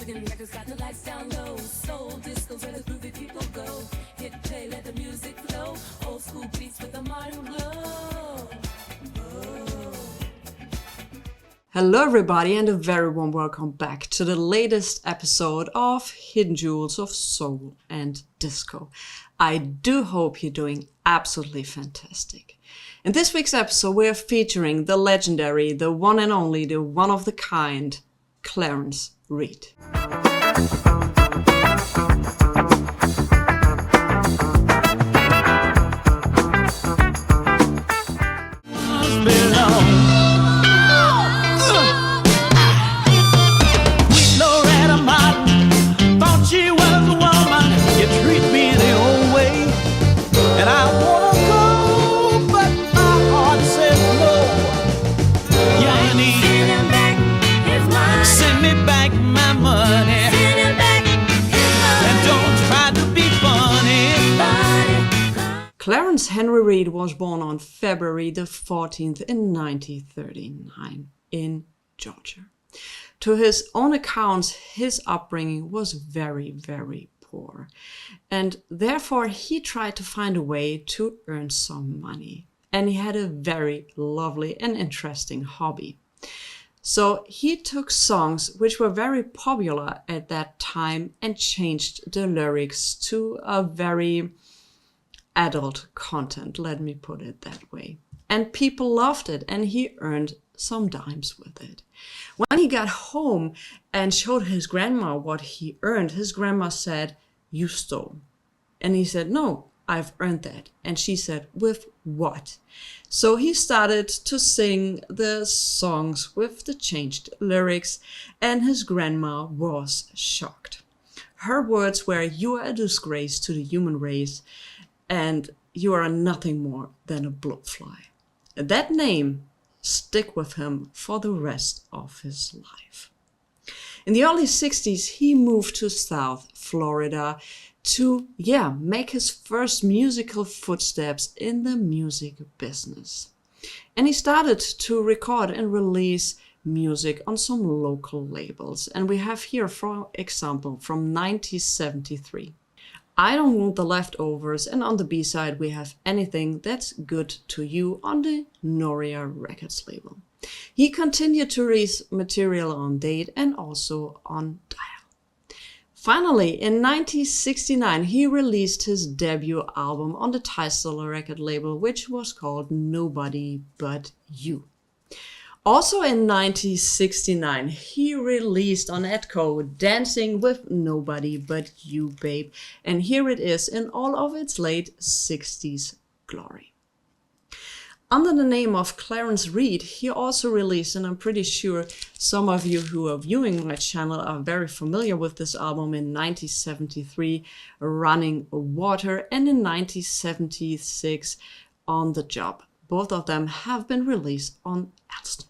Spinning records, got the lights down low. Souldisco, where the groovy people go. Hit play, let the music flow. Old school beats with a modern glow. Hello everybody and a very warm welcome back to the latest episode of Hidden Jewels of Soul and Disco. I do hope you're doing absolutely fantastic. In this week's episode we're featuring the legendary, the one and only, the one of the kind, Clarence Reid. Clarence Henry Reid was born on February the 14th in 1939 in Georgia. To his own accounts, his upbringing was very, very poor, and therefore he tried to find a way to earn some money. And he had a very lovely and interesting hobby. So he took songs which were very popular at that time and changed the lyrics to a very adult content, let me put it that way. And people loved it and he earned some dimes with it. When he got home and showed his grandma what he earned, his grandma said, "You stole." And he said, "No, I've earned that." And she said, "With what?" So he started to sing the songs with the changed lyrics and his grandma was shocked. Her words were, "You are a disgrace to the human race and you are nothing more than a blowfly." That name stuck with him for the rest of his life. In the early 60s, he moved to South Florida to, make his first musical footsteps in the music business. And he started to record and release music on some local labels. And we have here, for example, from 1973. I Don't Want the Leftovers, and on the B-side we have Anything That's Good to You on the Noria Records label. He continued to release material on Date and also on Dial. Finally, in 1969 he released his debut album on the Tidal record label, which was called Nobody But You. Also in 1969, he released on Edco Dancing with Nobody But You, Babe. And here it is in all of its late 60s glory. Under the name of Clarence Reid, he also released, and I'm pretty sure some of you who are viewing my channel are very familiar with this album, in 1973, Running Water, and in 1976, On the Job. Both of them have been released on Alston.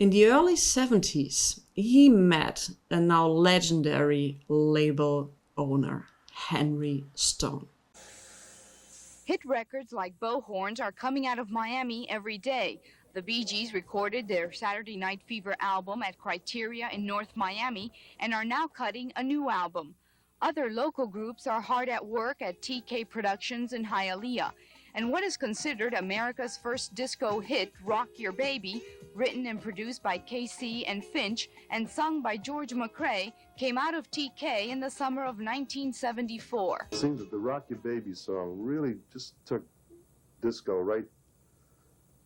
In the early 70s, he met a now legendary label owner, Henry Stone. Hit records like Bowhorns are coming out of Miami every day. The Bee Gees recorded their Saturday Night Fever album at Criteria in North Miami and are now cutting a new album. Other local groups are hard at work at TK Productions in Hialeah. And what is considered America's first disco hit, Rock Your Baby, written and produced by KC and Finch and sung by George McCrae, came out of TK in the summer of 1974. It seems that the Rock Your Baby song really just took disco right,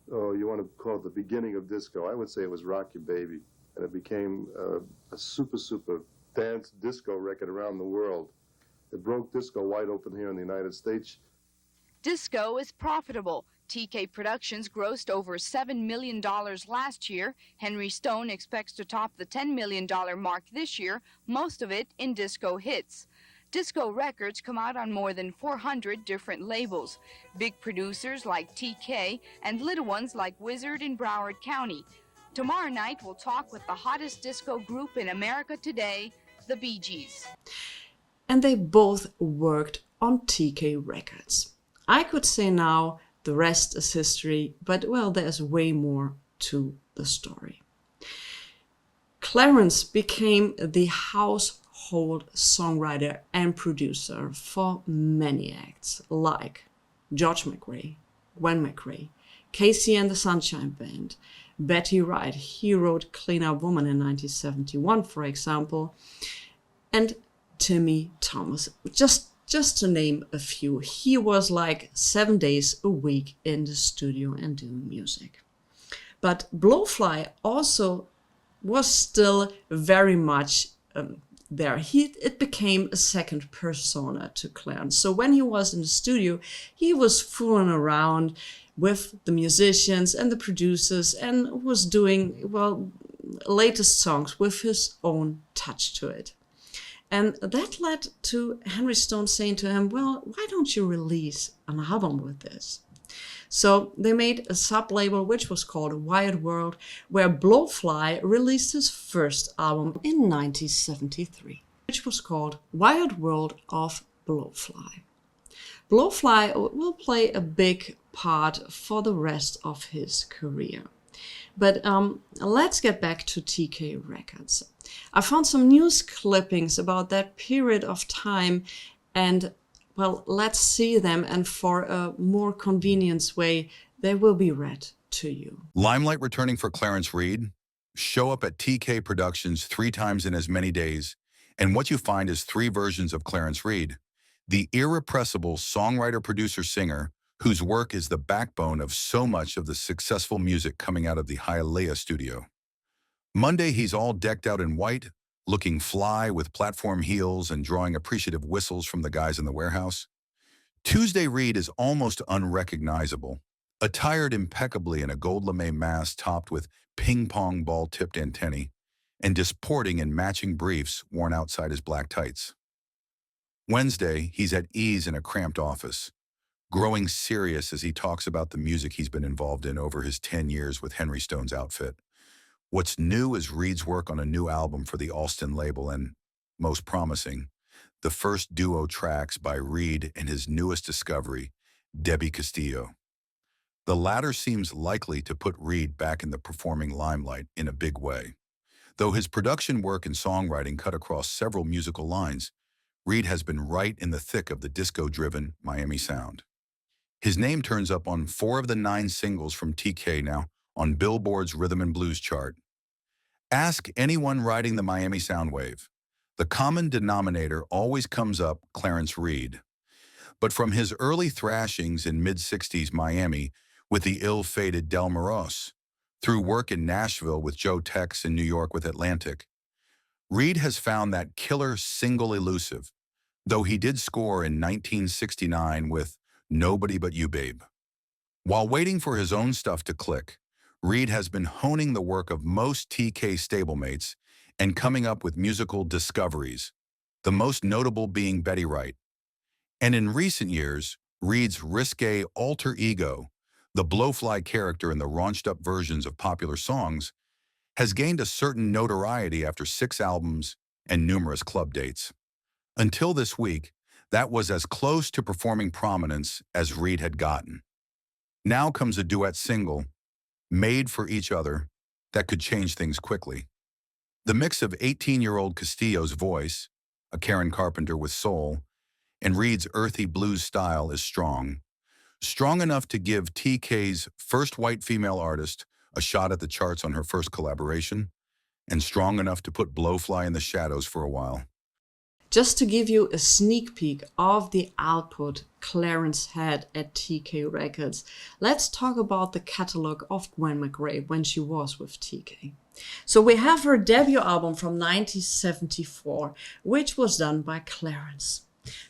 you want to call it the beginning of disco. I would say it was Rock Your Baby, and it became a super dance disco record around the world. It broke disco wide open here in the United States. Disco is profitable. TK Productions grossed over $7 million last year. Henry Stone expects to top the $10 million mark this year, most of it in disco hits. Disco records come out on more than 400 different labels. Big producers like TK and little ones like Wizard in Broward County. Tomorrow night we'll talk with the hottest disco group in America today, the Bee Gees. And they both worked on TK Records. I could say now the rest is history, but well, there's way more to the story. Clarence became the household songwriter and producer for many acts like George McRae, Gwen McRae, Casey and the Sunshine Band, Betty Wright. He wrote Clean Up Woman in 1971, for example, and Timmy Thomas, just to name a few. He was like 7 days a week in the studio and doing music. But Blowfly also was still very much there. It became a second persona to Clarence. So when he was in the studio, he was fooling around with the musicians and the producers and was doing, well, latest songs with his own touch to it. And that led to Henry Stone saying to him, well, why don't you release an album with this? So they made a sub-label which was called Wired World, where Blowfly released his first album in 1973, which was called Wired World of Blowfly. Blowfly will play a big part for the rest of his career. But let's get back to TK Records. I found some news clippings about that period of time, and well, let's see them, and for a more convenient way, they will be read to you. Limelight returning for Clarence Reid. Show up at TK Productions 3 times in as many days, and what you find is 3 versions of Clarence Reid, the irrepressible songwriter, producer, singer, whose work is the backbone of so much of the successful music coming out of the Hialeah studio. Monday, he's all decked out in white, looking fly with platform heels and drawing appreciative whistles from the guys in the warehouse. Tuesday, Reid is almost unrecognizable, attired impeccably in a gold lame mask topped with ping-pong ball-tipped antennae, and disporting in matching briefs worn outside his black tights. Wednesday, he's at ease in a cramped office, growing serious as he talks about the music he's been involved in over his 10 years with Henry Stone's outfit. What's new is Reid's work on a new album for the Alston label and, most promising, the first duo tracks by Reid and his newest discovery, Debbie Castillo. The latter seems likely to put Reid back in the performing limelight in a big way. Though his production work and songwriting cut across several musical lines, Reid has been right in the thick of the disco-driven Miami sound. His name turns up on 4 of the 9 singles from TK now on Billboard's Rhythm and Blues chart. Ask anyone riding the Miami sound wave. The common denominator always comes up Clarence Reid. But from his early thrashings in mid-60s Miami with the ill-fated Del Moros, through work in Nashville with Joe Tex and New York with Atlantic, Reid has found that killer single elusive, though he did score in 1969 with Nobody But You, Babe. While waiting for his own stuff to click, Reid has been honing the work of most TK stablemates and coming up with musical discoveries, the most notable being Betty Wright. And in recent years, Reid's risque alter ego, the Blowfly character in the raunched-up versions of popular songs, has gained a certain notoriety after 6 albums and numerous club dates. Until this week, that was as close to performing prominence as Reid had gotten. Now comes a duet single, Made for Each Other, that could change things quickly. The mix of 18-year-old Castillo's voice, a Karen Carpenter with soul, and Reid's earthy blues style is strong enough to give TK's first white female artist a shot at the charts on her first collaboration, and strong enough to put Blowfly in the shadows for a while. Just to give you a sneak peek of the output Clarence had at TK Records, let's talk about the catalog of Gwen McRae when she was with TK. So we have her debut album from 1974, which was done by Clarence.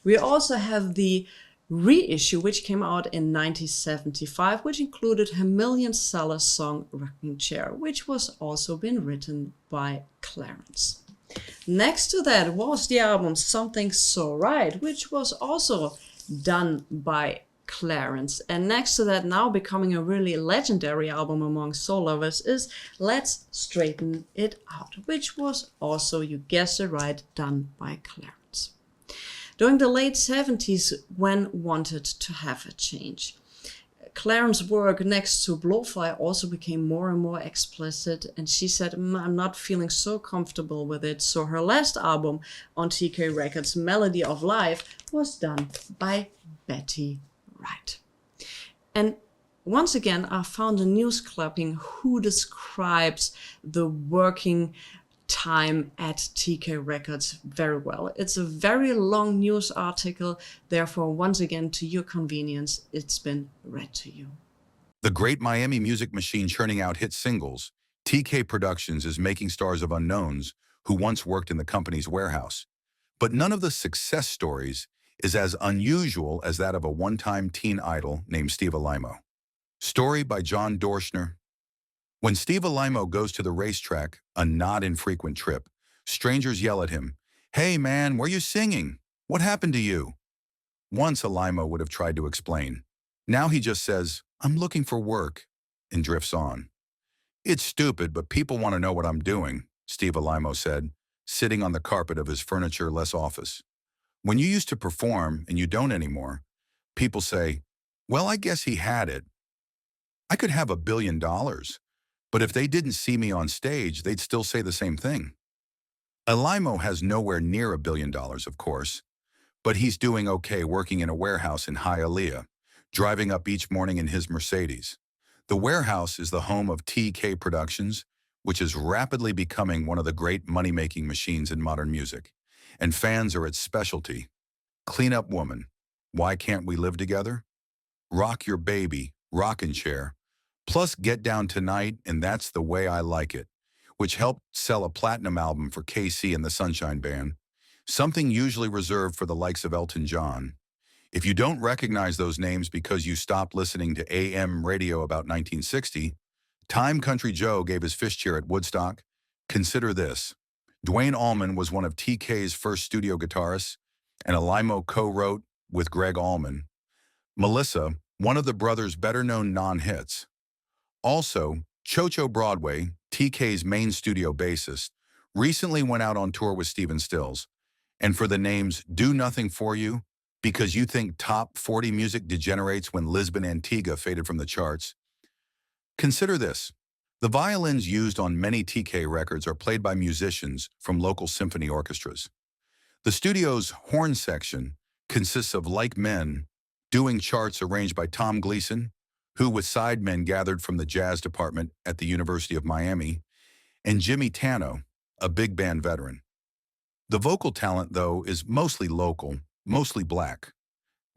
We also have the reissue, which came out in 1975, which included her million-seller song Rocking Chair, which was also been written by Clarence. Next to that was the album Something So Right, which was also done by Clarence. And next to that, now becoming a really legendary album among soul lovers, is Let's Straighten It Out, which was also, you guessed it right, done by Clarence. During the late 70s, Gwen wanted to have a change. Clarence's work next to Blowfly also became more and more explicit, and she said, I'm not feeling so comfortable with it. So her last album on TK Records, Melody of Life, was done by Betty Wright. And once again, I found a news clipping who describes the working time at TK Records very well. It's a very long news article, therefore, once again, to your convenience, it's been read to you. The great Miami music machine churning out hit singles, TK Productions is making stars of unknowns who once worked in the company's warehouse. But none of the success stories is as unusual as that of a one-time teen idol named Steve Alaimo. Story by John Dorschner. When Steve Alaimo goes to the racetrack, a not infrequent trip, strangers yell at him, "Hey man, where you singing? What happened to you?" Once Alaimo would have tried to explain. Now he just says, "I'm looking for work," and drifts on. "It's stupid, but people want to know what I'm doing," Steve Alaimo said, sitting on the carpet of his furniture-less office. When you used to perform and you don't anymore, people say, "Well, I guess he had it. I could have $1 billion. But if they didn't see me on stage, they'd still say the same thing." Alaimo has nowhere near $1 billion, of course, but he's doing okay working in a warehouse in Hialeah, driving up each morning in his Mercedes. The warehouse is the home of TK Productions, which is rapidly becoming one of the great money-making machines in modern music. And fans are its specialty. Clean Up Woman, Why Can't We Live Together? Rock Your Baby, Rockin' Chair, plus Get Down Tonight and That's the Way I Like It, which helped sell a platinum album for KC and the Sunshine Band, something usually reserved for the likes of Elton John. If you don't recognize those names because you stopped listening to AM radio about 1960, Time Country Joe gave his fish chair at Woodstock. Consider this. Duane Allman was one of TK's first studio guitarists, and Alaimo co-wrote with Greg Allman. Melissa, one of the brothers' better-known non-hits. Also, Chocho Broadway, TK's main studio bassist, recently went out on tour with Stephen Stills. And for the names Do Nothing For You, because you think top 40 music degenerates when Lisbon Antigua faded from the charts. Consider this. The violins used on many TK records are played by musicians from local symphony orchestras. The studio's horn section consists of like men doing charts arranged by Tom Gleason, who with sidemen gathered from the jazz department at the University of Miami, and Jimmy Tano, a big band veteran. The vocal talent, though, is mostly local, mostly black.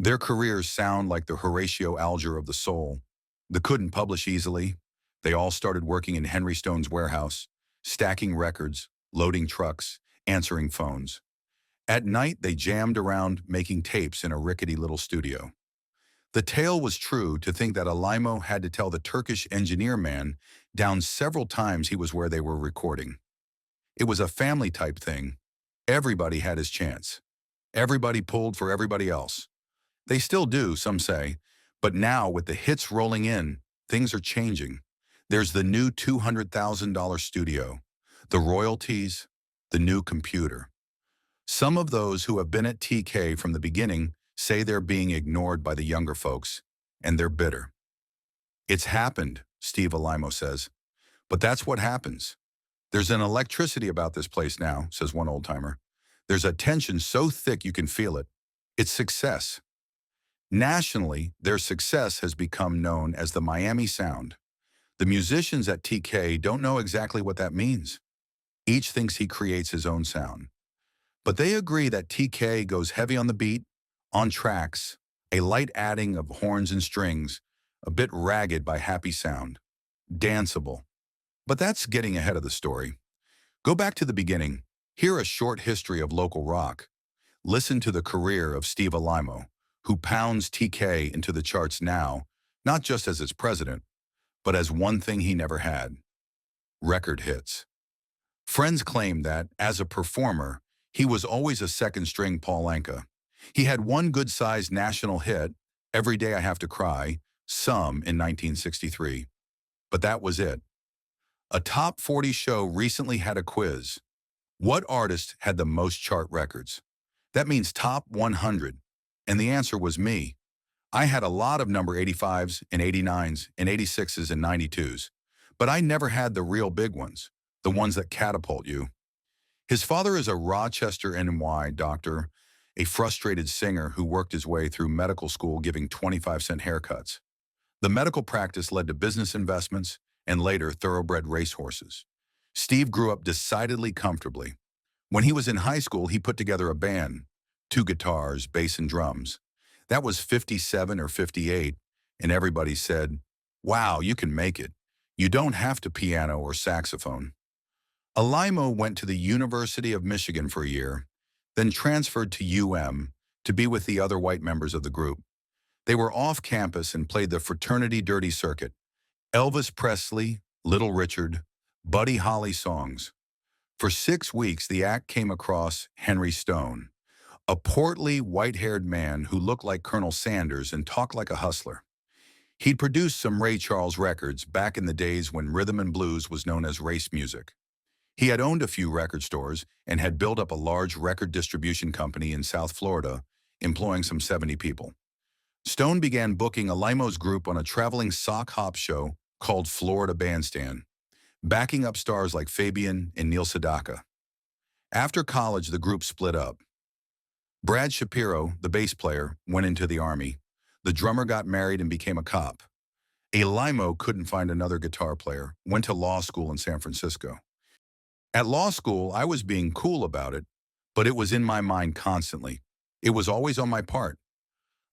Their careers sound like the Horatio Alger of the soul. They couldn't publish easily. They all started working in Henry Stone's warehouse, stacking records, loading trucks, answering phones. At night, they jammed around making tapes in a rickety little studio. The tale was true to think that Alaimo had to tell the Turkish engineer man down several times he was where they were recording. It was a family-type thing. Everybody had his chance. Everybody pulled for everybody else. They still do, some say, but now with the hits rolling in, things are changing. There's the new $200,000 studio, the royalties, the new computer. Some of those who have been at TK from the beginning say they're being ignored by the younger folks, and they're bitter. It's happened, Steve Alaimo says, but that's what happens. There's an electricity about this place now, says one old-timer. There's a tension so thick you can feel it. It's success. Nationally, their success has become known as the Miami Sound. The musicians at TK don't know exactly what that means. Each thinks he creates his own sound. But they agree that TK goes heavy on the beat, on tracks, a light adding of horns and strings, a bit ragged by happy sound. Danceable. But that's getting ahead of the story. Go back to the beginning. Hear a short history of local rock. Listen to the career of Steve Alaimo, who pounds TK into the charts now, not just as its president, but as one thing he never had: record hits. Friends claim that, as a performer, he was always a second-string Paul Anka. He had one good-sized national hit, Every Day I Have to Cry, Some in 1963. But that was it. A top 40 show recently had a quiz. What artist had the most chart records? That means top 100. And the answer was me. I had a lot of number 85s and 89s and 86s and 92s, but I never had the real big ones, the ones that catapult you. His father is a Rochester, NY doctor, a frustrated singer who worked his way through medical school giving 25-cent haircuts. The medical practice led to business investments and later thoroughbred racehorses. Steve grew up decidedly comfortably. When he was in high school, he put together a band, 2 guitars, bass and drums. That was 57 or 58, and everybody said, "Wow, you can make it. You don't have to piano or saxophone." Alaimo went to the University of Michigan for a year, then transferred to UM to be with the other white members of the group. They were off campus and played the fraternity dirty circuit, Elvis Presley, Little Richard, Buddy Holly songs. For 6 weeks, the act came across Henry Stone, a portly, white-haired man who looked like Colonel Sanders and talked like a hustler. He'd produced some Ray Charles records back in the days when rhythm and blues was known as race music. He had owned a few record stores and had built up a large record distribution company in South Florida, employing some 70 people. Stone began booking Alaimo's group on a traveling sock hop show called Florida Bandstand, backing up stars like Fabian and Neil Sedaka. After college, the group split up. Brad Shapiro, the bass player, went into the Army. The drummer got married and became a cop. Alaimo couldn't find another guitar player, went to law school in San Francisco. At law school, I was being cool about it, but it was in my mind constantly. It was always on my part.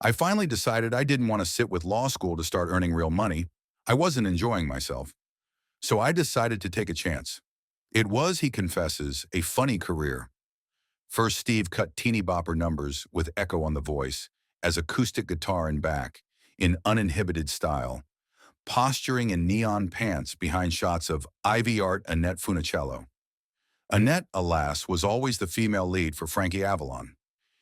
I finally decided I didn't want to sit with law school to start earning real money. I wasn't enjoying myself. So I decided to take a chance. It was, he confesses, a funny career. First, Steve cut teeny bopper numbers with echo on the voice, as acoustic guitar and back, in uninhibited style, posturing in neon pants behind shots of Ivy Art Annette Funicello. Annette, alas, was always the female lead for Frankie Avalon.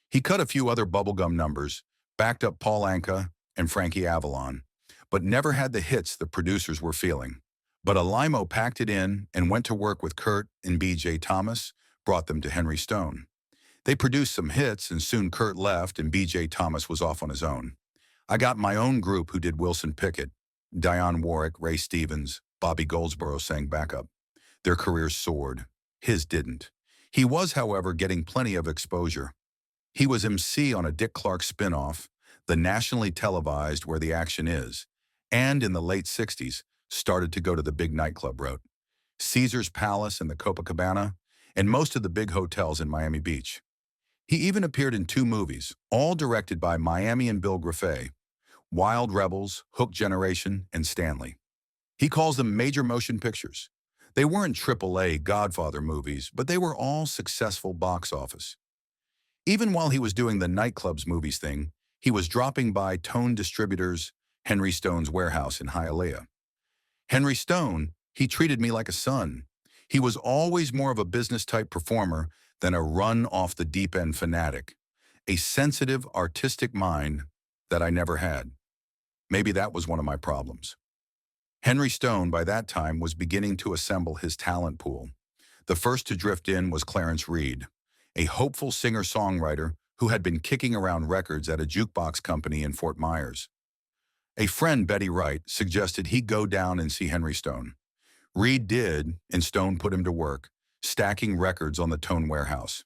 He cut a few other bubblegum numbers, backed up Paul Anka and Frankie Avalon, but never had the hits the producers were feeling. But Alaimo packed it in and went to work with Kurt and B.J. Thomas, brought them to Henry Stone. They produced some hits, and soon Kurt left and B.J. Thomas was off on his own. I got my own group who did Wilson Pickett. Dionne Warwick, Ray Stevens, Bobby Goldsboro sang backup. Their careers soared. His didn't. He was, however, getting plenty of exposure. He was MC on a Dick Clark spinoff, the nationally televised Where the Action Is, and in the late 60s, started to go to the big nightclub route, Caesar's Palace and the Copacabana, and most of the big hotels in Miami Beach. He even appeared in 2 movies, all directed by Miami and Bill Griffey, Wild Rebels, Hook Generation, and Stanley. He calls them major motion pictures. They weren't AAA Godfather movies, but they were all successful box office. Even while he was doing the nightclubs movies thing, he was dropping by Tone Distributors, Henry Stone's warehouse in Hialeah. Henry Stone, he treated me like a son. He was always more of a business-type performer than a run-off-the-deep-end fanatic, a sensitive, artistic mind that I never had. Maybe that was one of my problems. Henry Stone, by that time, was beginning to assemble his talent pool. The first to drift in was Clarence Reid, a hopeful singer-songwriter who had been kicking around records at a jukebox company in Fort Myers. A friend, Betty Wright, suggested he go down and see Henry Stone. Reid did, and Stone put him to work, stacking records on the Tone warehouse.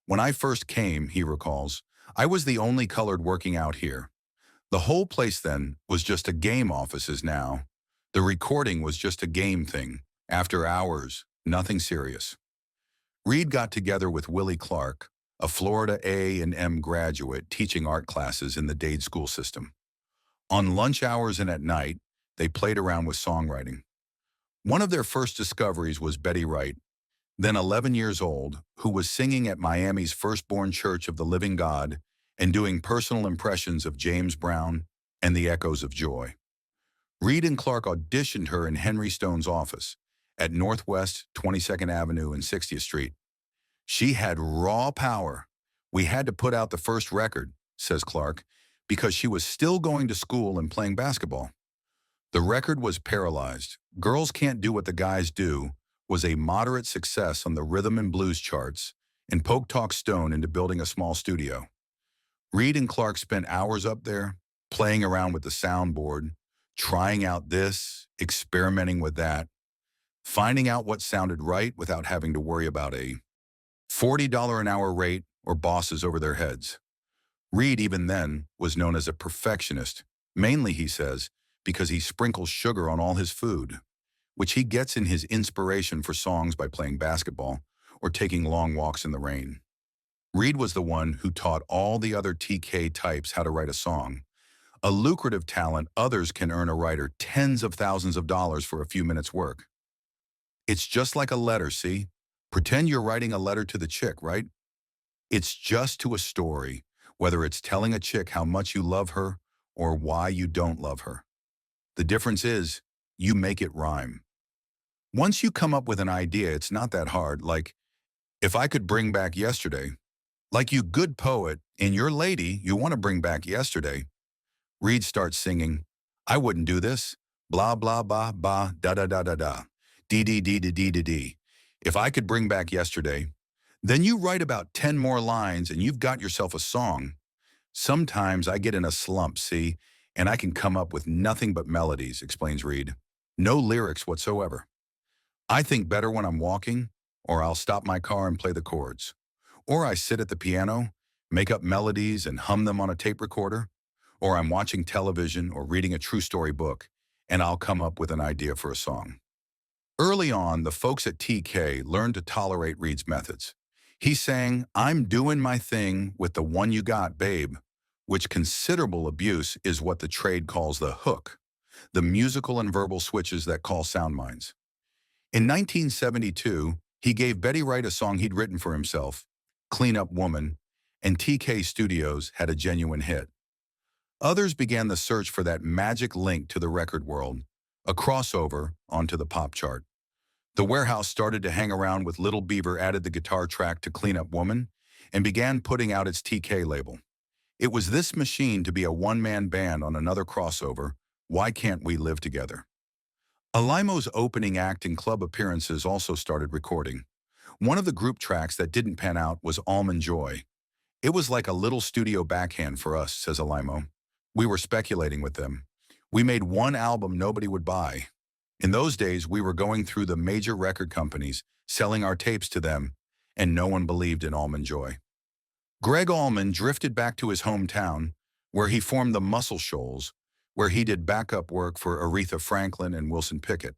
When I first came, he recalls, I was the only colored working out here. The whole place then was just a game office as now. The recording was just a game thing. After hours, nothing serious. Reid got together with Willie Clark, a Florida A&M graduate teaching art classes in the Dade school system. On lunch hours and at night, they played around with songwriting. One of their first discoveries was Betty Wright, then 11 years old, who was singing at Miami's Firstborn Church of the Living God and doing personal impressions of James Brown and the Echoes of Joy. Reid and Clark auditioned her in Henry Stone's office at Northwest 22nd Avenue and 60th Street. She had raw power. We had to put out the first record, says Clark, because she was still going to school and playing basketball. The record was Paralyzed. Girls Can't Do What the Guys Do was a moderate success on the rhythm and blues charts and poked Talk Stone into building a small studio. Reid and Clark spent hours up there, playing around with the soundboard, trying out this, experimenting with that, finding out what sounded right without having to worry about a $40 an hour rate or bosses over their heads. Reid, even then, was known as a perfectionist, mainly, he says, because he sprinkles sugar on all his food, which he gets in his inspiration for songs by playing basketball or taking long walks in the rain. Reid was the one who taught all the other TK types how to write a song, a lucrative talent others can earn a writer tens of thousands of dollars for a few minutes' work. It's just like a letter, see? Pretend you're writing a letter to the chick, right? It's just to a story, whether it's telling a chick how much you love her or why you don't love her. The difference is, you make it rhyme. Once you come up with an idea, it's not that hard, like, if I could bring back yesterday, like you good poet, and your lady you want to bring back yesterday. Reid starts singing, I wouldn't do this, blah, blah, blah, blah, da, da, da, da, da, dee, dee, dee, dee, dee, dee, dee. If I could bring back yesterday, then you write about 10 more lines and you've got yourself a song. Sometimes I get in a slump, see, and I can come up with nothing but melodies, explains Reid. No lyrics whatsoever. I think better when I'm walking, or I'll stop my car and play the chords. Or I sit at the piano, make up melodies and hum them on a tape recorder. Or I'm watching television or reading a true story book, and I'll come up with an idea for a song. Early on, the folks at TK learned to tolerate Reid's methods. He sang, I'm doing my thing with the one you got, babe, which considerable abuse is what the trade calls the hook, the musical and verbal switches that call sound mines. In 1972, he gave Betty Wright a song he'd written for himself, Clean Up Woman, and TK Studios had a genuine hit. Others began the search for that magic link to the record world, a crossover onto the pop chart. The Warehouse started to hang around with Little Beaver added the guitar track to Clean Up Woman and began putting out its TK label. It was this machine to be a one-man band on another crossover, Why Can't We Live Together? Alaimo's opening act and club appearances also started recording. One of the group tracks that didn't pan out was Almond Joy. It was like a little studio backhand for us, says Alaimo. We were speculating with them. We made one album nobody would buy. In those days, we were going through the major record companies, selling our tapes to them, and no one believed in Almond Joy. Greg Allman drifted back to his hometown, where he formed the Muscle Shoals, where he did backup work for Aretha Franklin and Wilson Pickett.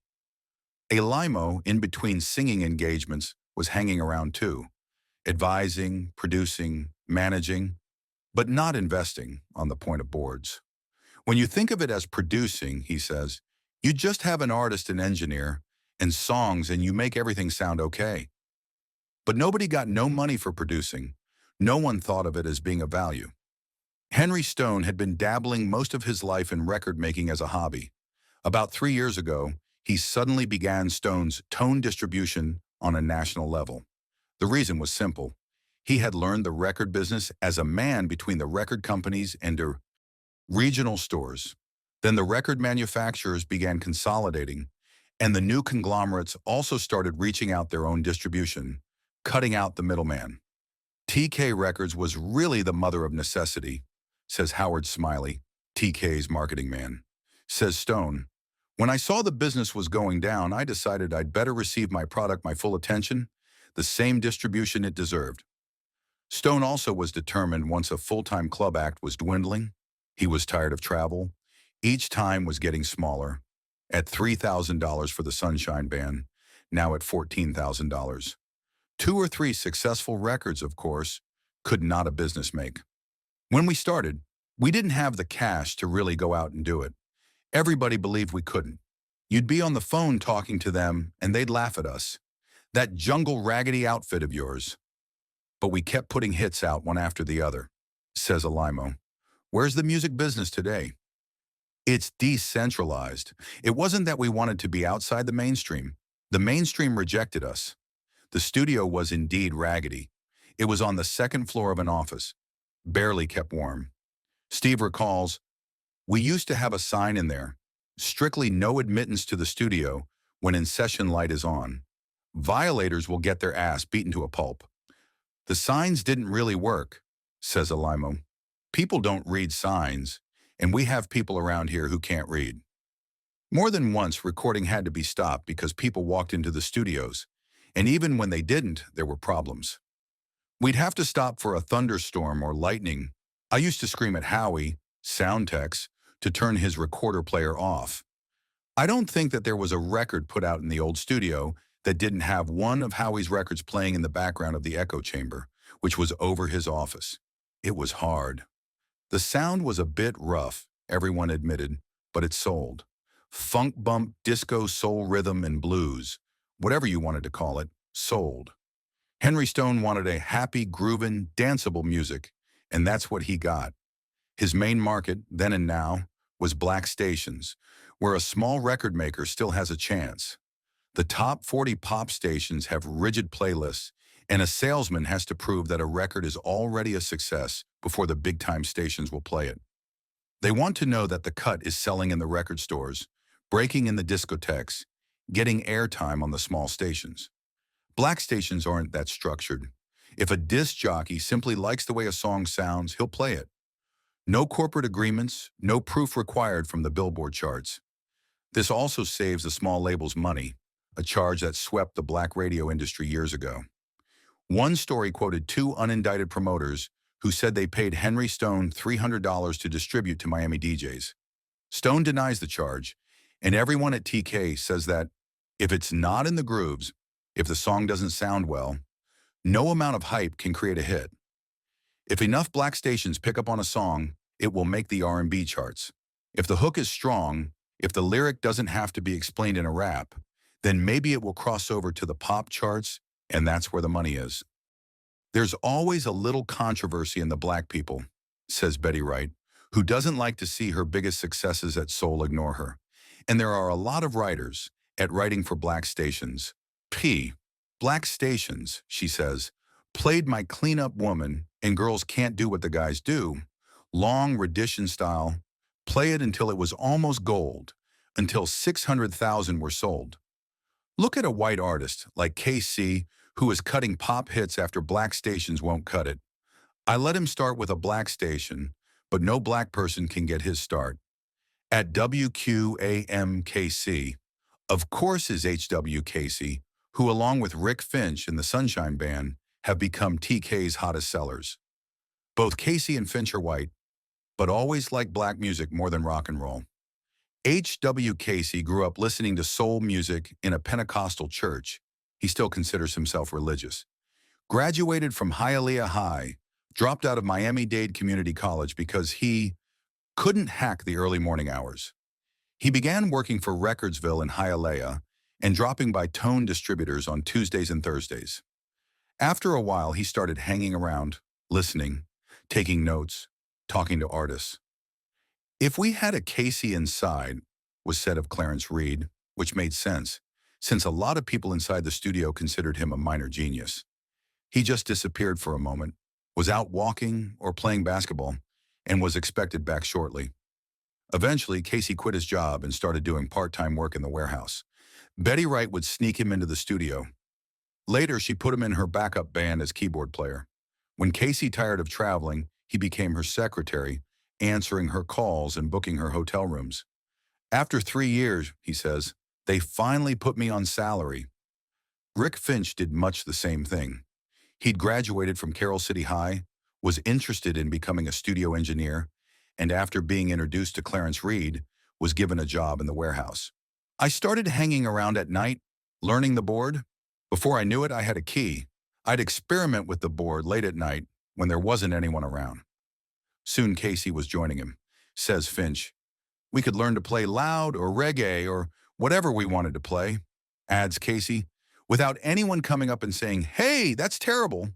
Alaimo, in between singing engagements, was hanging around too, advising, producing, managing, but not investing on the point of boards. When you think of it as producing, he says, you just have an artist and engineer and songs and you make everything sound okay. But nobody got no money for producing. No one thought of it as being of value. Henry Stone had been dabbling most of his life in record making as a hobby. About 3 years ago, he suddenly began Stone's tone distribution on a national level. The reason was simple. He had learned the record business as a man between the record companies and their regional stores. Then the record manufacturers began consolidating, and the new conglomerates also started reaching out their own distribution, cutting out the middleman. TK Records was really the mother of necessity, says Howard Smiley, TK's marketing man. Says Stone, when I saw the business was going down, I decided I'd better receive my product my full attention, the same distribution it deserved. Stone also was determined once a full-time club act was dwindling. He was tired of travel. Each time was getting smaller. At $3,000 for the Sunshine Band, now at $14,000. 2 or 3 successful records, of course, could not a business make. When we started, we didn't have the cash to really go out and do it. Everybody believed we couldn't. You'd be on the phone talking to them, and they'd laugh at us. That jungle raggedy outfit of yours. But we kept putting hits out one after the other, says Alaimo. Where's the music business today? It's decentralized. It wasn't that we wanted to be outside the mainstream. The mainstream rejected us. The studio was indeed raggedy. It was on the second floor of an office, barely kept warm. Steve recalls, we used to have a sign in there, strictly no admittance to the studio when in session light is on. Violators will get their ass beaten to a pulp. The signs didn't really work, says Alaimo. People don't read signs. and we have people around here who can't read. More than once, recording had to be stopped because people walked into the studios, and even when they didn't, there were problems. We'd have to stop for a thunderstorm or lightning. I used to scream at Howie, sound techs, to turn his recorder player off. I don't think that there was a record put out in the old studio that didn't have one of Howie's records playing in the background of the echo chamber, which was over his office. It was hard. The sound was a bit rough, everyone admitted, but it sold. Funk bump, disco, soul rhythm, and blues, whatever you wanted to call it, sold. Henry Stone wanted a happy, groovin', danceable music, and that's what he got. His main market, then and now, was black stations, where a small record maker still has a chance. The top 40 pop stations have rigid playlists, and a salesman has to prove that a record is already a success before the big-time stations will play it. They want to know that the cut is selling in the record stores, breaking in the discotheques, getting airtime on the small stations. Black stations aren't that structured. If a disc jockey simply likes the way a song sounds, he'll play it. No corporate agreements, no proof required from the Billboard charts. This also saves the small labels money, a charge that swept the black radio industry years ago. One story quoted two unindicted promoters who said they paid Henry Stone $300 to distribute to Miami DJs. Stone denies the charge, and everyone at TK says that if it's not in the grooves, if the song doesn't sound well, no amount of hype can create a hit. If enough black stations pick up on a song, it will make the R&B charts. If the hook is strong, if the lyric doesn't have to be explained in a rap, then maybe it will cross over to the pop charts, and that's where the money is. There's always a little controversy in the black people, says Betty Wright, who doesn't like to see her biggest successes at soul ignore her. And there are a lot of writers at writing for black stations. Black stations, she says, played my clean-up woman and girls can't do what the guys do. Long rendition style, play it until it was almost gold, until 600,000 were sold. Look at a white artist like KC who is cutting pop hits after black stations won't cut it. I let him start with a black station, but no black person can get his start. At WQAM-KC, of course is H.W. Casey, who along with Rick Finch and the Sunshine Band have become TK's hottest sellers. Both Casey and Finch are white, but always like black music more than rock and roll. H.W. Casey grew up listening to soul music in a Pentecostal church. He still considers himself religious. Graduated from Hialeah High, dropped out of Miami-Dade Community College because he couldn't hack the early morning hours. He began working for Recordsville in Hialeah and dropping by Tone distributors on Tuesdays and Thursdays. After a while, he started hanging around, listening, taking notes, talking to artists. If we had a Casey inside, was said of Clarence Reid, which made sense, since a lot of people inside the studio considered him a minor genius. He just disappeared for a moment, was out walking or playing basketball, and was expected back shortly. Eventually, Casey quit his job and started doing part-time work in the warehouse. Betty Wright would sneak him into the studio. Later, she put him in her backup band as keyboard player. When Casey tired of traveling, he became her secretary, answering her calls and booking her hotel rooms. After 3 years, he says, they finally put me on salary. Rick Finch did much the same thing. He'd graduated from Carroll City High, was interested in becoming a studio engineer, and after being introduced to Clarence Reid, was given a job in the warehouse. I started hanging around at night, learning the board. Before I knew it, I had a key. I'd experiment with the board late at night when there wasn't anyone around. Soon Casey was joining him, says Finch. We could learn to play loud or reggae or whatever we wanted to play, adds Casey, without anyone coming up and saying, hey, that's terrible.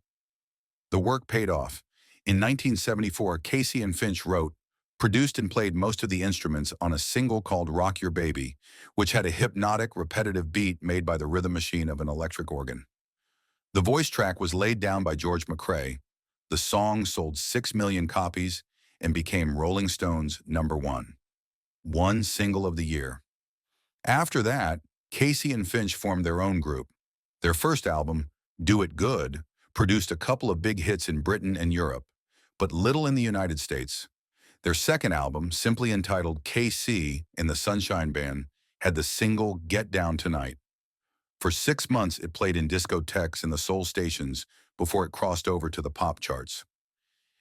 The work paid off. In 1974, Casey and Finch wrote, produced and played most of the instruments on a single called Rock Your Baby, which had a hypnotic, repetitive beat made by the rhythm machine of an electric organ. The voice track was laid down by George McCrae. The song sold 6 million copies and became Rolling Stone's #1. One single of the year. After that, Casey and Finch formed their own group. Their first album, Do It Good, produced a couple of big hits in Britain and Europe, but little in the United States. Their second album, simply entitled KC in the Sunshine Band, had the single Get Down Tonight. For 6 months, it played in discotheques and the soul stations before it crossed over to the pop charts.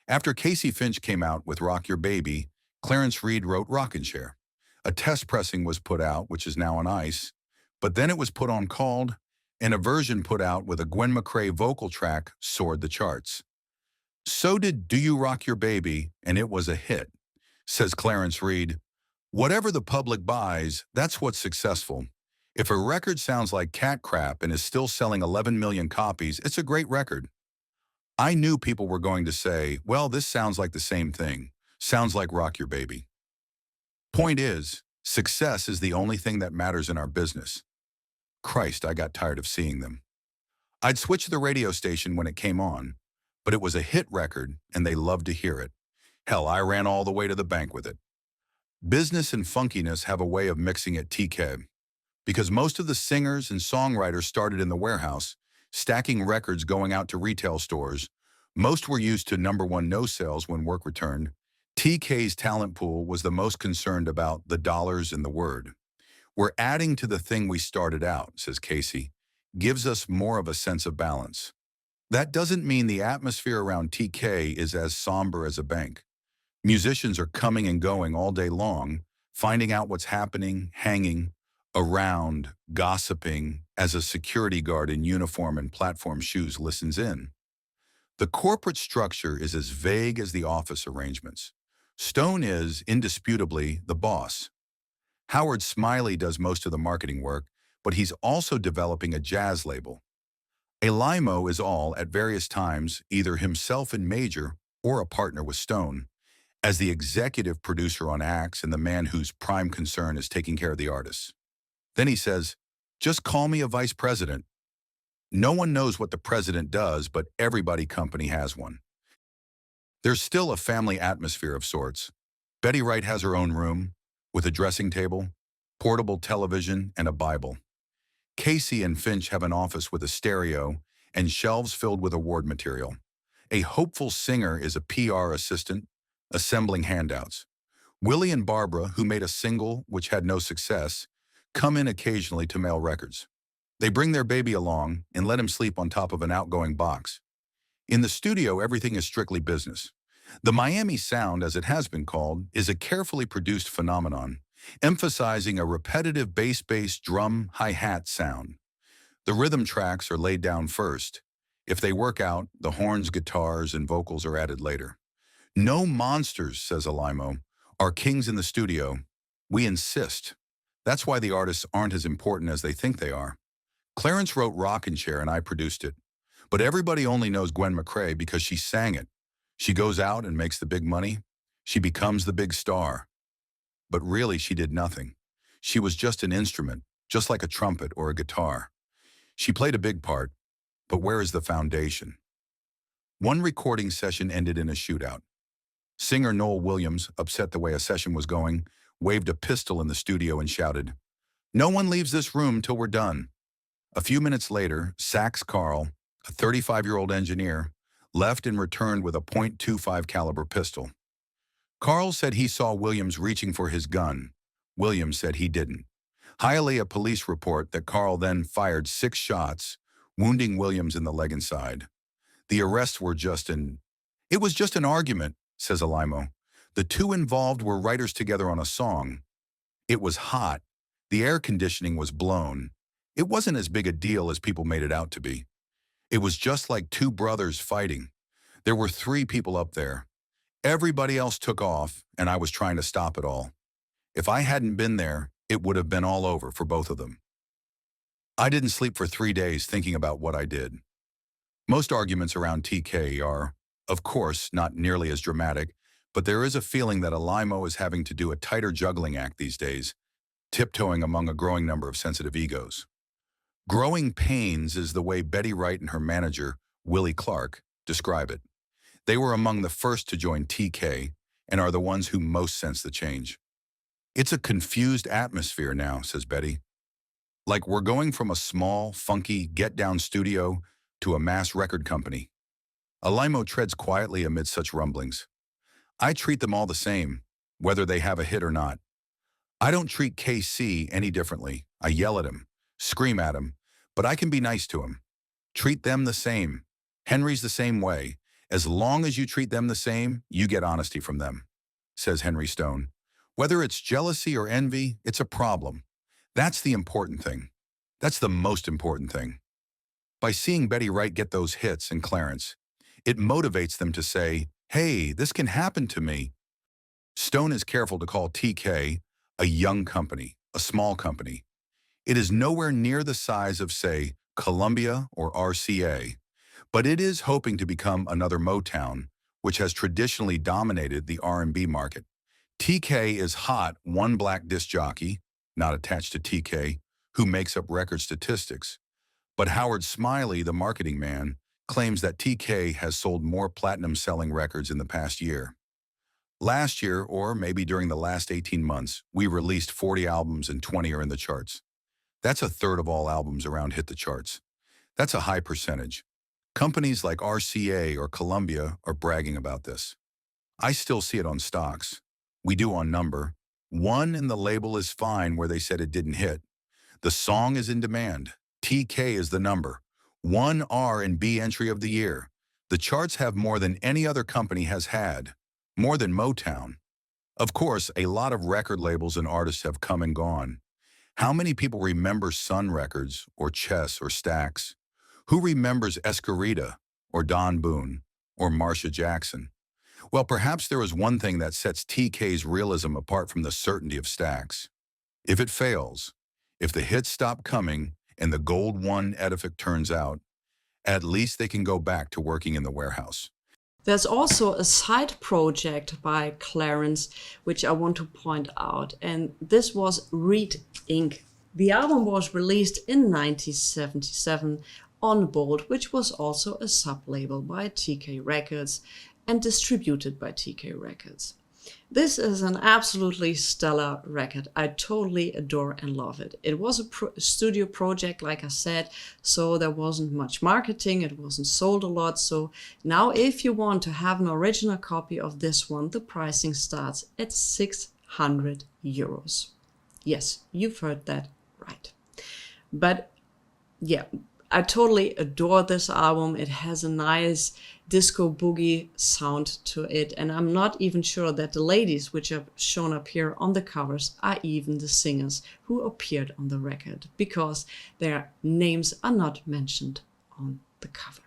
After Casey Finch came out with Rock Your Baby, Clarence Reid wrote Rockin' Chair. A test pressing was put out, which is now on ice, but then it was put on Called, and a version put out with a Gwen McCrae vocal track soared the charts. So did Do You Rock Your Baby, and it was a hit, says Clarence Reid. Whatever the public buys, that's what's successful. If a record sounds like cat crap and is still selling 11 million copies, it's a great record. I knew people were going to say, well, this sounds like the same thing. Sounds like Rock Your Baby. Point is, success is the only thing that matters in our business. Christ, I got tired of seeing them. I'd switch the radio station when it came on, but it was a hit record and they loved to hear it. Hell, I ran all the way to the bank with it. Business and funkiness have a way of mixing at TK. Because most of the singers and songwriters started in the warehouse, stacking records going out to retail stores. Most were used to #1 no sales when work returned. TK's talent pool was the most concerned about the dollars and the word. We're adding to the thing we started out, says Casey. Gives us more of a sense of balance. That doesn't mean the atmosphere around TK is as somber as a bank. Musicians are coming and going all day long, finding out what's happening, hanging around, gossiping, as a security guard in uniform and platform shoes listens in. The corporate structure is as vague as the office arrangements. Stone is, indisputably, the boss. Howard Smiley does most of the marketing work, but he's also developing a jazz label. Alaimo is all, at various times, either himself in major or a partner with Stone, as the executive producer on acts and the man whose prime concern is taking care of the artists. Then he says, just call me a vice president. No one knows what the president does, but every company has one. There's still a family atmosphere of sorts. Betty Wright has her own room, with a dressing table, portable television, and a Bible. Casey and Finch have an office with a stereo and shelves filled with award material. A hopeful singer is a PR assistant, assembling handouts. Willie and Barbara, who made a single which had no success, come in occasionally to mail records. They bring their baby along and let him sleep on top of an outgoing box. In the studio, everything is strictly business. The Miami sound, as it has been called, is a carefully produced phenomenon, emphasizing a repetitive bass, drum, hi-hat sound. The rhythm tracks are laid down first. If they work out, the horns, guitars, and vocals are added later. No monsters, says Alaimo, are kings in the studio. We insist. That's why the artists aren't as important as they think they are. Clarence wrote Rockin' Chair and I produced it. But everybody only knows Gwen McCrae because she sang it. She goes out and makes the big money. She becomes the big star. But really, she did nothing. She was just an instrument, just like a trumpet or a guitar. She played a big part, but where is the foundation? One recording session ended in a shootout. Singer Noel Williams, upset the way a session was going, waved a pistol in the studio and shouted, "No one leaves this room till we're done." A few minutes later, Sax Carl, a 35-year-old engineer, left and returned with a .25 caliber pistol. Carl said he saw Williams reaching for his gun. Williams said he didn't. Hialeah police report that Carl then fired 6 shots, wounding Williams in the leg and side. The arrests were It was just an argument, says Alaimo. The two involved were writers together on a song. It was hot. The air conditioning was blown. It wasn't as big a deal as people made it out to be. It was just like two brothers fighting. There were 3 people up there. Everybody else took off, and I was trying to stop it all. If I hadn't been there, it would have been all over for both of them. I didn't sleep for 3 days thinking about what I did. Most arguments around TK are, of course, not nearly as dramatic, but there is a feeling that Alaimo is having to do a tighter juggling act these days, tiptoeing among a growing number of sensitive egos. Growing pains is the way Betty Wright and her manager, Willie Clark, describe it. They were among the first to join TK and are the ones who most sense the change. It's a confused atmosphere now, says Betty. Like we're going from a small, funky, get-down studio to a mass record company. Alaimo treads quietly amid such rumblings. I treat them all the same, whether they have a hit or not. I don't treat KC any differently. I yell at him, scream at him, but I can be nice to him. Treat them the same. Henry's the same way. As long as you treat them the same, you get honesty from them, says Henry Stone. Whether it's jealousy or envy, it's a problem. That's the important thing. That's the most important thing. By seeing Betty Wright get those hits and Clarence, it motivates them to say, hey, this can happen to me. Stone is careful to call TK a young company, a small company. It is nowhere near the size of, say, Columbia or RCA, but it is hoping to become another Motown, which has traditionally dominated the R&B market. TK is hot one black disc jockey, not attached to TK, who makes up record statistics. But Howard Smiley, the marketing man, claims that TK has sold more platinum-selling records in the past year. Last year, or maybe during the last 18 months, we released 40 albums and 20 are in the charts. That's a third of all albums around hit the charts. That's a high percentage. Companies like RCA or Columbia are bragging about this. I still see it on stocks. We do on number. One in the label is fine where they said it didn't hit. The song is in demand. TK is the number. One R&B entry of the year. The charts have more than any other company has had. More than Motown. Of course, a lot of record labels and artists have come and gone. How many people remember Sun Records or Chess or Stax? Who remembers Escarita or Don Boone or Marsha Jackson? Well, perhaps there is one thing that sets TK's realism apart from the certainty of Stax. If it fails, if the hits stop coming and the gold one edifice turns out, at least they can go back to working in the warehouse. There's also a side project by Clarence, which I want to point out, and this was Reid Inc. The album was released in 1977 on Bold, which was also a sub-label by TK Records and distributed by TK Records. This is an absolutely stellar record. I totally adore and love it. It was a studio project, like I said, so there wasn't much marketing, it wasn't sold a lot. So now if you want to have an original copy of this one, the pricing starts at 600 euros. Yes, you've heard that right. But yeah, I totally adore this album. It has a nice disco boogie sound to it, and I'm not even sure that the ladies which are shown up here on the covers are even the singers who appeared on the record, because their names are not mentioned on the cover.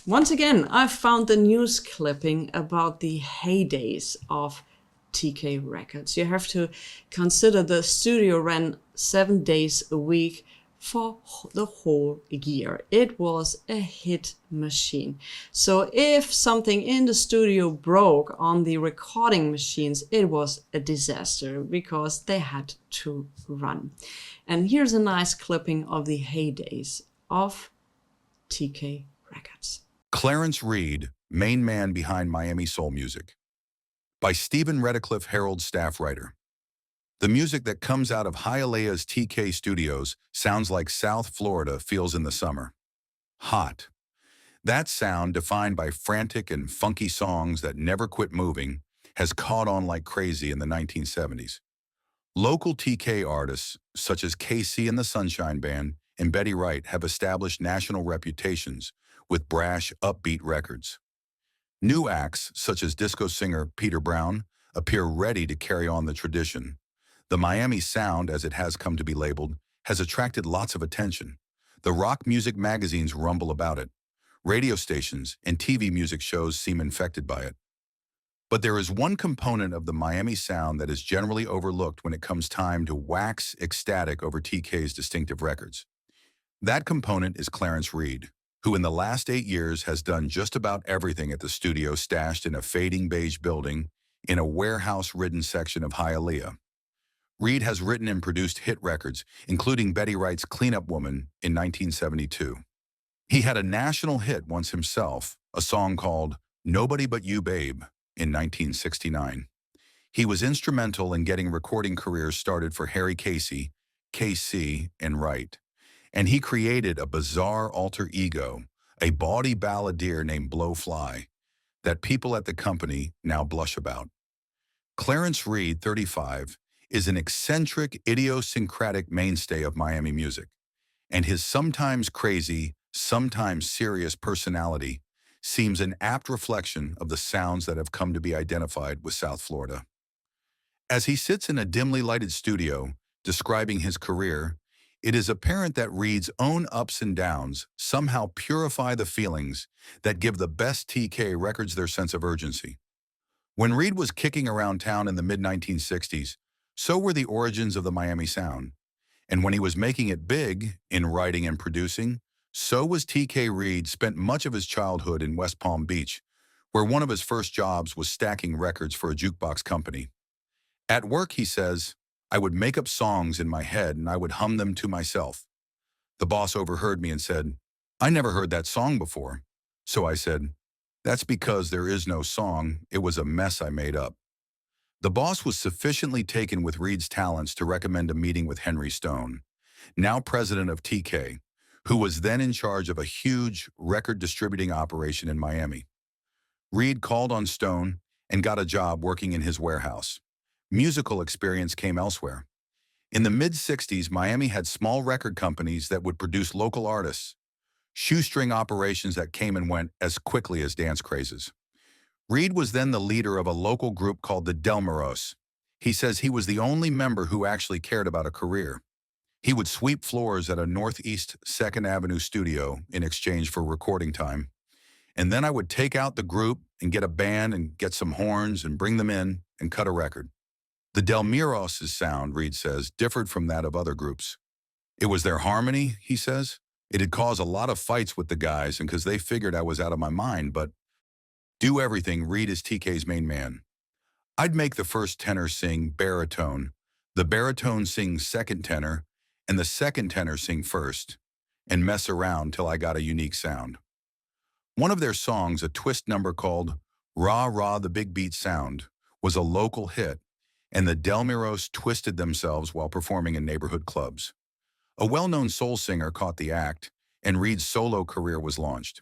Once again, I found the news clipping about the heydays of TK Records. You have to consider the studio ran 7 days a week for the whole year. It was a hit machine. So if something in the studio broke on the recording machines, it was a disaster because they had to run. And here's a nice clipping of the heydays of TK Records. Clarence Reid, main man behind Miami Soul Music, by Stephen Redcliffe Herald staff writer. The music that comes out of Hialeah's TK studios sounds like South Florida feels in the summer. Hot. That sound, defined by frantic and funky songs that never quit moving, has caught on like crazy in the 1970s. Local TK artists, such as KC and the Sunshine Band and Betty Wright, have established national reputations with brash, upbeat records. New acts, such as disco singer Peter Brown, appear ready to carry on the tradition. The Miami sound, as it has come to be labeled, has attracted lots of attention. The rock music magazines rumble about it. Radio stations and TV music shows seem infected by it. But there is one component of the Miami sound that is generally overlooked when it comes time to wax ecstatic over TK's distinctive records. That component is Clarence Reid, who in the last 8 years has done just about everything at the studio stashed in a fading beige building in a warehouse-ridden section of Hialeah. Reid has written and produced hit records, including Betty Wright's Cleanup Woman in 1972. He had a national hit once himself, a song called Nobody But You Babe in 1969. He was instrumental in getting recording careers started for Harry Casey, KC, and Wright. And he created a bizarre alter ego, a bawdy balladeer named Blowfly. that people at the company now blush about. Clarence Reid, 35, is an eccentric, idiosyncratic mainstay of Miami music, and his sometimes crazy, sometimes serious personality seems an apt reflection of the sounds that have come to be identified with South Florida. As he sits in a dimly lighted studio, describing his career, it is apparent that Reid's own ups and downs somehow purify the feelings that give the best TK records their sense of urgency. When Reid was kicking around town in the mid-1960s, so were the origins of the Miami sound. And when he was making it big in writing and producing, so was TK. Reid spent much of his childhood in West Palm Beach, where one of his first jobs was stacking records for a jukebox company. At work, he says, I would make up songs in my head and I would hum them to myself. The boss overheard me and said, I never heard that song before. So I said, that's because there is no song, it was a mess I made up. The boss was sufficiently taken with Reid's talents to recommend a meeting with Henry Stone, now president of TK, who was then in charge of a huge record distributing operation in Miami. Reid called on Stone and got a job working in his warehouse. Musical experience came elsewhere. In the mid-60s, Miami had small record companies that would produce local artists, shoestring operations that came and went as quickly as dance crazes. Reid was then the leader of a local group called the Delmeros. He says he was the only member who actually cared about a career. He would sweep floors at a Northeast 2nd Avenue studio in exchange for recording time. And then I would take out the group and get a band and get some horns and bring them in and cut a record. The Delmeros' sound, Reid says, differed from that of other groups. It was their harmony, he says. It had caused a lot of fights with the guys and because they figured I was out of my mind, but do everything, Reid is TK's main man. I'd make the first tenor sing baritone, the baritone sing second tenor, and the second tenor sing first, and mess around till I got a unique sound. One of their songs, a twist number called Rah Rah the Big Beat Sound, was a local hit, and the Delmeros twisted themselves while performing in neighborhood clubs. A well-known soul singer caught the act, and Reid's solo career was launched.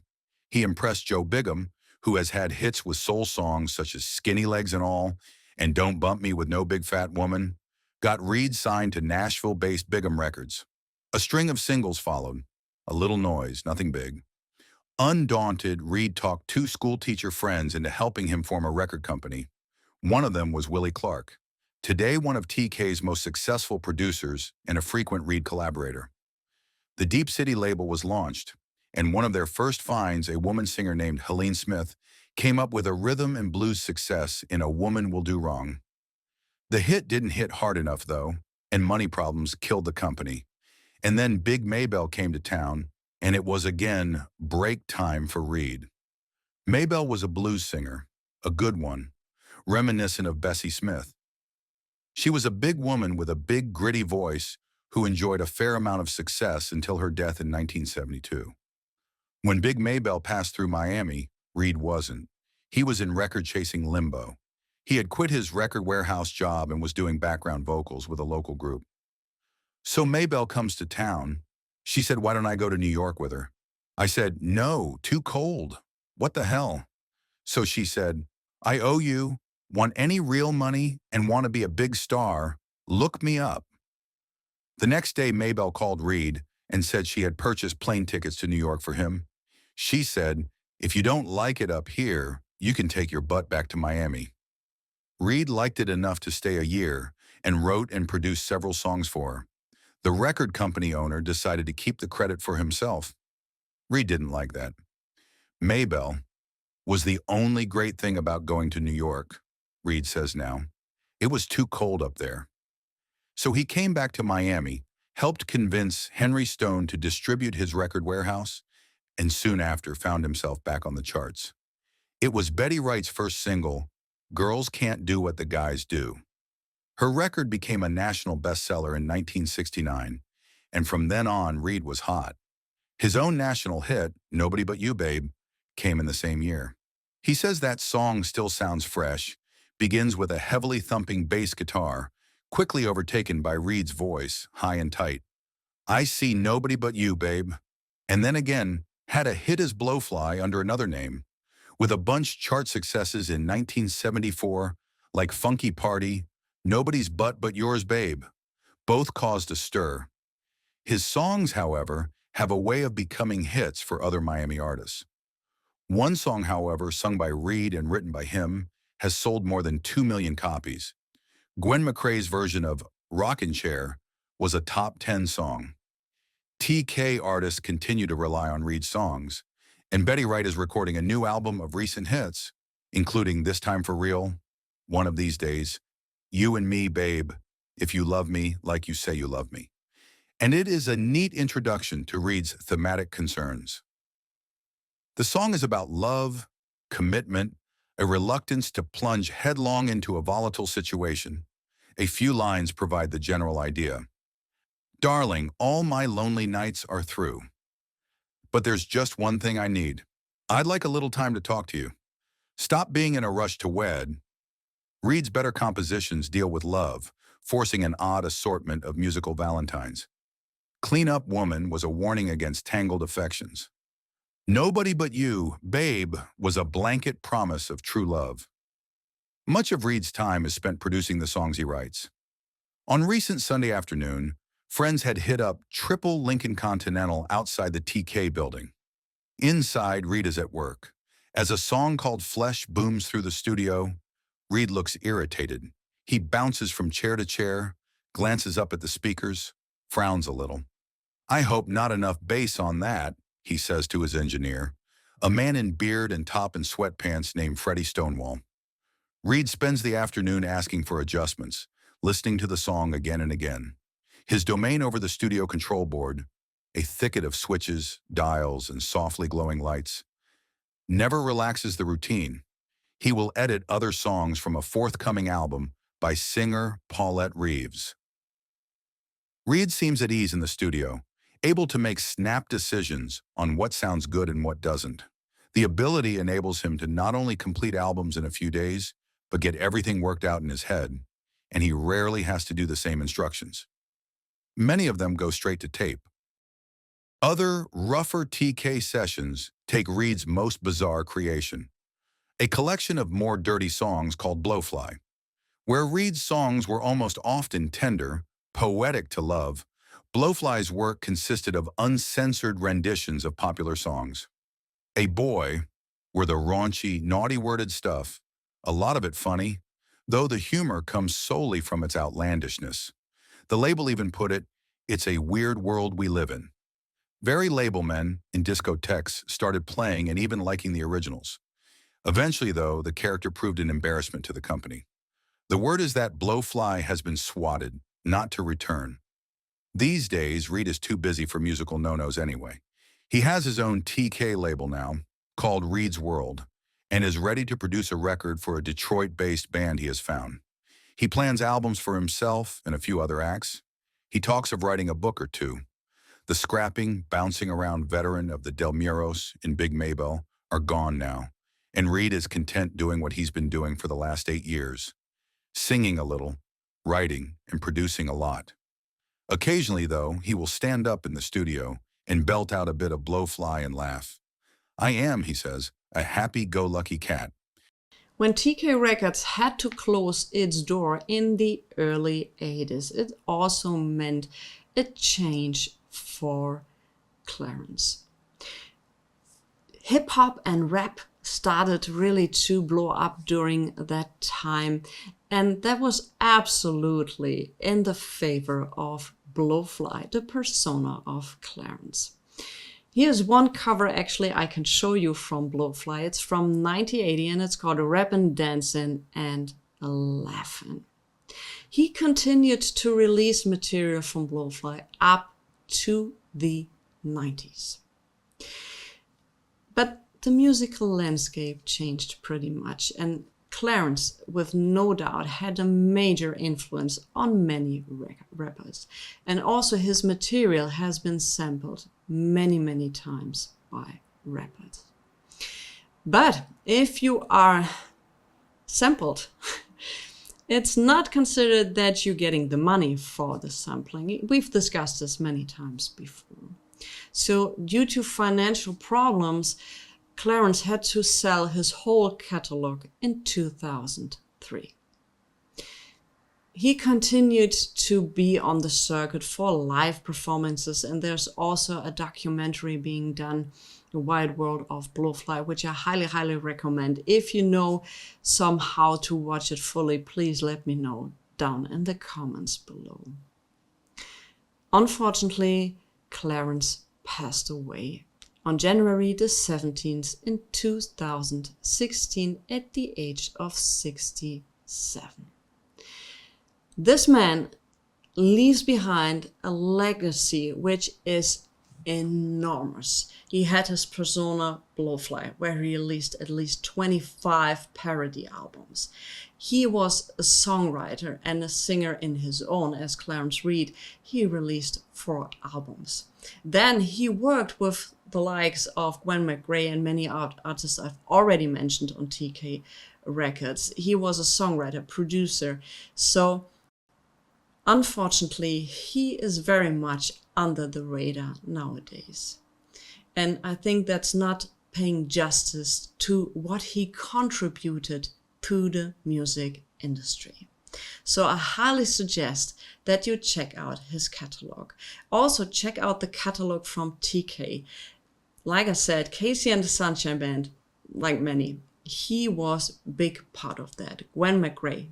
He impressed Joe Bigham, who has had hits with soul songs such as Skinny Legs and All, and Don't Bump Me with No Big Fat Woman, got Reid signed to Nashville-based Bigham Records. A string of singles followed. A Little Noise, nothing big. Undaunted, Reid talked two schoolteacher friends into helping him form a record company. One of them was Willie Clark, today one of TK's most successful producers and a frequent Reid collaborator. The Deep City label was launched, and one of their first finds, a woman singer named Helene Smith, came up with a rhythm and blues success in A Woman Will Do Wrong. The hit didn't hit hard enough, though, and money problems killed the company. And then Big Maybelle came to town, and it was again break time for Reid. Maybelle was a blues singer, a good one, reminiscent of Bessie Smith. She was a big woman with a big, gritty voice who enjoyed a fair amount of success until her death in 1972. When Big Maybelle passed through Miami, Reid wasn't. He was in record-chasing limbo. He had quit his record warehouse job and was doing background vocals with a local group. So Maybelle comes to town. She said, why don't I go to New York with her? I said, no, too cold. What the hell? So she said, I owe you, want any real money, and want to be a big star, look me up. The next day, Maybelle called Reid and said she had purchased plane tickets to New York for him. She said, if you don't like it up here, you can take your butt back to Miami. Reid liked it enough to stay a year and wrote and produced several songs for her. The record company owner decided to keep the credit for himself. Reid didn't like that. Maybelle was the only great thing about going to New York, Reid says now. It was too cold up there. So he came back to Miami, helped convince Henry Stone to distribute his record warehouse, and soon after found himself back on the charts. It was Betty Wright's first single, Girls Can't Do What the Guys Do. Her record became a national bestseller in 1969, and from then on, Reid was hot. His own national hit, Nobody But You, Babe, came in the same year. He says that song still sounds fresh, begins with a heavily thumping bass guitar, quickly overtaken by Reid's voice, high and tight. I see nobody but you, babe. And then again, had a hit as Blowfly under another name, With a bunch chart successes in 1974, like Funky Party, Nobody's But Yours Babe, both caused a stir. His songs, however, have a way of becoming hits for other Miami artists. One song, however, sung by Reid and written by him, has sold more than 2 million copies. Gwen McCrae's version of Rockin' Chair was a top 10 song. TK artists continue to rely on Reid's songs, and Betty Wright is recording a new album of recent hits, including This Time for Real, One of These Days, You and Me, Babe, If You Love Me Like You Say You Love Me. And it is a neat introduction to Reid's thematic concerns. The song is about love, commitment, a reluctance to plunge headlong into a volatile situation. A few lines provide the general idea. Darling, all my lonely nights are through. But there's just one thing I need. I'd like a little time to talk to you. Stop being in a rush to wed. Reid's better compositions deal with love, forcing an odd assortment of musical valentines. Clean Up Woman was a warning against tangled affections. Nobody But You, Babe, was a blanket promise of true love. Much of Reid's time is spent producing the songs he writes. On recent Sunday afternoon, friends had hit up Triple Lincoln Continental outside the TK building. Inside, Reid is at work. As a song called Flesh booms through the studio, Reid looks irritated. He bounces from chair to chair, glances up at the speakers, frowns a little. I hope not enough bass on that, he says to his engineer, a man in beard and top and sweatpants named Freddie Stonewall. Reid spends the afternoon asking for adjustments, listening to the song again and again. His domain over the studio control board, a thicket of switches, dials, and softly glowing lights, never relaxes the routine. He will edit other songs from a forthcoming album by singer Paulette Reeves. Reid seems at ease in the studio, able to make snap decisions on what sounds good and what doesn't. The ability enables him to not only complete albums in a few days, but get everything worked out in his head, and he rarely has to do the same instructions. Many of them go straight to tape. Other, rougher TK sessions take Reid's most bizarre creation, a collection of more dirty songs called Blowfly. Where Reid's songs were almost often tender, poetic to love, Blowfly's work consisted of uncensored renditions of popular songs. A Boy were the raunchy, naughty-worded stuff, a lot of it funny, though the humor comes solely from its outlandishness. The label even put it, "It's a weird world we live in." Very label men in discotheques started playing and even liking the originals. Eventually, though, the character proved an embarrassment to the company. The word is that Blowfly has been swatted, not to return. These days, Reid is too busy for musical no-nos anyway. He has his own TK label now, called Reid's World, and is ready to produce a record for a Detroit-based band he has found. He plans albums for himself and a few other acts. He talks of writing a book or two. The scrapping, bouncing around veteran of the Del Muros in Big Maybell are gone now, and Reid is content doing what he's been doing for the last 8 years, singing a little, writing, and producing a lot. Occasionally, though, he will stand up in the studio and belt out a bit of Blowfly and laugh. I am, he says, a happy-go-lucky cat. When TK Records had to close its door in the early 80s, it also meant a change for Clarence. Hip-hop and rap started really to blow up during that time, and that was absolutely in the favor of Blowfly, the persona of Clarence. Here's one cover actually I can show you from Blowfly. It's from 1980 and it's called Rappin', Dancin' and Laughin'. He continued to release material from Blowfly up to the 90s. But the musical landscape changed pretty much, and Clarence, with no doubt, had a major influence on many rappers. And also his material has been sampled many, many times by rappers. But if you are sampled, it's not considered that you're getting the money for the sampling. We've discussed this many times before. So due to financial problems, Clarence had to sell his whole catalog in 2003. He continued to be on the circuit for live performances, and there's also a documentary being done, The Wide World of Blowfly, which I highly, highly recommend. If you know somehow to watch it fully, please let me know down in the comments below. Unfortunately, Clarence passed away on January the 17th in 2016 at the age of 67. This man leaves behind a legacy which is enormous. He had his persona Blowfly, where he released at least 25 parody albums. He was a songwriter and a singer in his own. As Clarence Reid, he released 4 albums. Then he worked with the likes of Gwen McRae and many artists I've already mentioned on TK Records. He was a songwriter, producer. So unfortunately, he is very much under the radar nowadays. And I think that's not paying justice to what he contributed to the music industry. So I highly suggest that you check out his catalog. Also check out the catalog from TK. Like I said, Casey and the Sunshine Band, like many, he was a big part of that. Gwen McRae,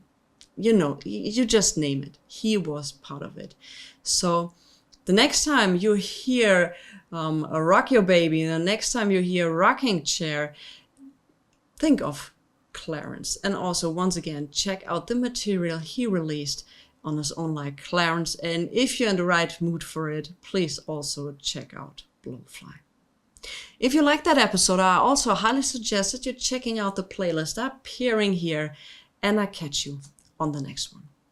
you know, you just name it. He was part of it. So the next time you hear a Rock Your Baby, the next time you hear Rocking Chair, think of Clarence. And also, once again, check out the material he released on his own like Clarence. And if you're in the right mood for it, please also check out Blowfly. If you like that episode, I also highly suggest that you're checking out the playlist appearing here, and I catch you on the next one.